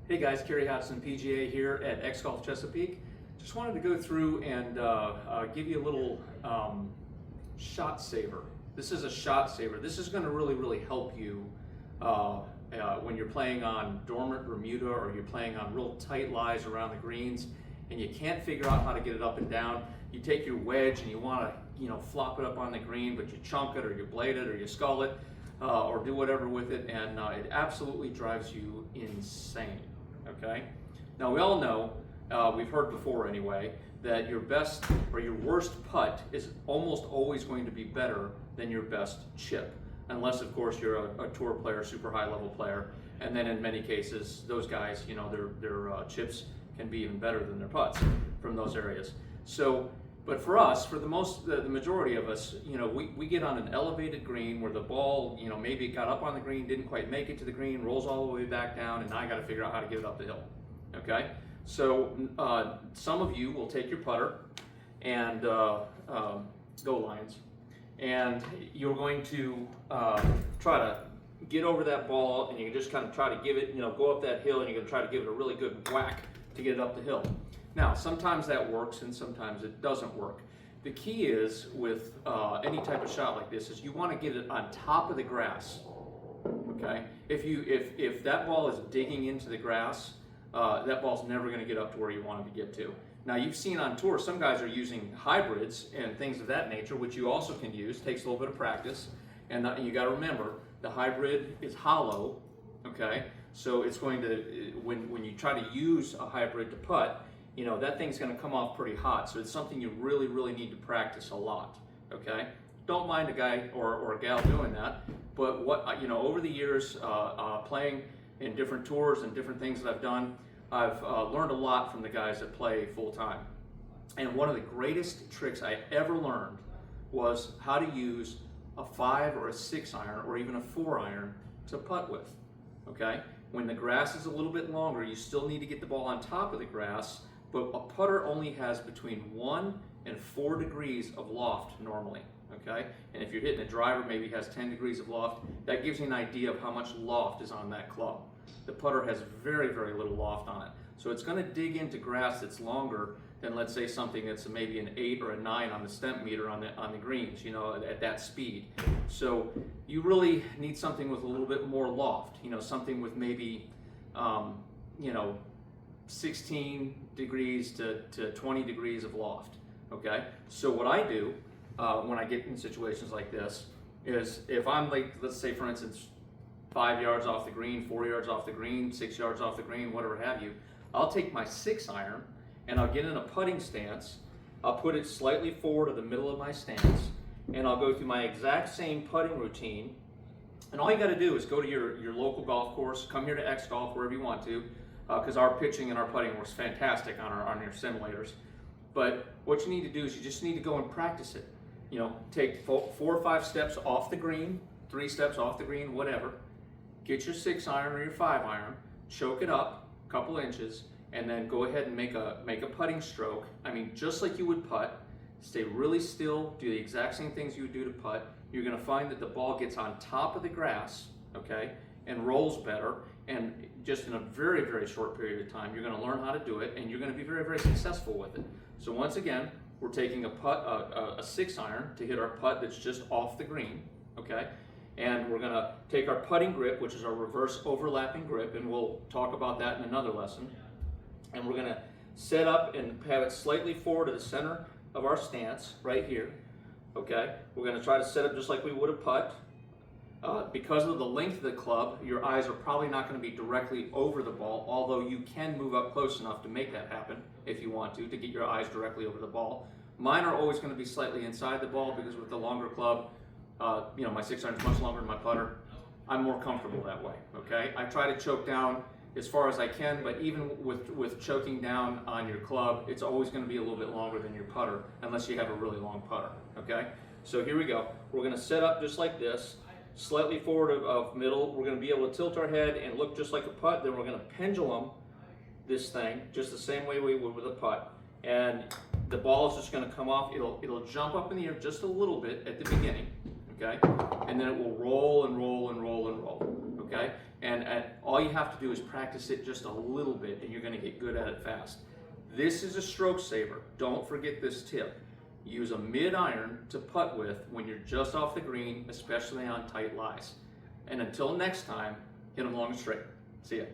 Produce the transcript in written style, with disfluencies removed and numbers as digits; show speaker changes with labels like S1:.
S1: Hey guys, Carey Hodsden, PGA here at X Golf Chesapeake. Just wanted to go through and give you a little shot saver. This is a shot saver. This is going to really help you when you're playing on dormant Bermuda or you're playing on real tight lies around the greens and you can't figure out how to get it up and down. You take your wedge and you want to flop it up on the green, but you chunk it or you blade it or you skull it or do whatever with it, and it absolutely drives you insane. Okay? Now we all know, we've heard before anyway, that your best or your worst putt is almost always going to be better than your best chip. Unless of course you're a tour player, super high level player, and then in many cases those guys, their chips can be even better than their putts from those areas. So, but for us, for the majority of us, we get on an elevated green where the ball, maybe it got up on the green, didn't quite make it to the green, rolls all the way back down, and now I got to figure out how to get it up the hill. Okay, so some of you will take your putter and go Lions, and you're going to try to get over that ball, and you can just kind of try to give it, go up that hill, and you're going to try to give it a really good whack to get it up the hill. Now, sometimes that works and sometimes it doesn't work. The key is with any type of shot like this is you want to get it on top of the grass. Okay? If that ball is digging into the grass, that ball's never going to get up to where you want it to get to. Now, you've seen on tour some guys are using hybrids and things of that nature, which you also can use. Takes a little bit of practice, and you got to remember the hybrid is hollow. Okay, so it's going to when you try to use a hybrid to putt, that thing's going to come off pretty hot. So it's something you really need to practice a lot. Okay, don't mind a guy or a gal doing that, but what over the years playing in different tours and different things that I've done, I've learned a lot from the guys that play full time. And one of the greatest tricks I ever learned was how to use a 5 or a 6 iron or even a 4 iron to putt with. Okay, when the grass is a little bit longer, you still need to get the ball on top of the grass, but a putter only has between 1 and 4 degrees of loft normally. Okay, and if you're hitting a driver, maybe has 10 degrees of loft. That gives you an idea of how much loft is on that club. The putter has very little loft on it, so it's going to dig into grass that's longer than, let's say, something that's maybe an 8 or a 9 on the stemp meter on the greens, at that speed. So you really need something with a little bit more loft, something with maybe 16 degrees to 20 degrees of loft. Okay, so what I do when I get in situations like this is, if I'm like, let's say for instance 5 yards off the green, 4 yards off the green, 6 yards off the green, whatever have you, I'll take my 6 iron and I'll get in a putting stance. I'll put it slightly forward of the middle of my stance, and I'll go through my exact same putting routine. And all you got to do is go to your local golf course, come here to X Golf, wherever you want to, because our pitching and our putting works fantastic on your simulators. But what you need to do is you just need to go and practice it. Take 4 or 5 steps off the green, 3 steps off the green, whatever. Get your 6 iron or your 5 iron, choke it up a couple inches, and then go ahead and make a putting stroke. I mean, just like you would putt. Stay really still, do the exact same things you would do to putt. You're going to find that the ball gets on top of the grass, okay, and rolls better. And just in a very short period of time, you're going to learn how to do it, and you're going to be very successful with it. So once again, we're taking a 6 iron to hit our putt that's just off the green, okay? And we're going to take our putting grip, which is our reverse overlapping grip, and we'll talk about that in another lesson. And we're going to set up and have it slightly forward to the center of our stance right here, okay? We're going to try to set up just like we would a putt. Because of the length of the club, your eyes are probably not going to be directly over the ball, although you can move up close enough to make that happen if you want to get your eyes directly over the ball. Mine are always going to be slightly inside the ball because with the longer club, my 6 iron is much longer than my putter. I'm more comfortable that way, okay? I try to choke down as far as I can, but even with choking down on your club, it's always going to be a little bit longer than your putter, unless you have a really long putter, okay? So here we go. We're going to set up just like this, slightly forward of middle. We're going to be able to tilt our head and look just like a putt. Then we're going to pendulum this thing just the same way we would with a putt. And the ball is just going to come off. It'll jump up in the air just a little bit at the beginning, okay? And then it will roll and roll and roll and roll, okay? And all you have to do is practice it just a little bit and you're going to get good at it fast. This is a stroke saver. Don't forget this tip. Use a mid-iron to putt with when you're just off the green, especially on tight lies. And until next time, hit them long and straight. See ya.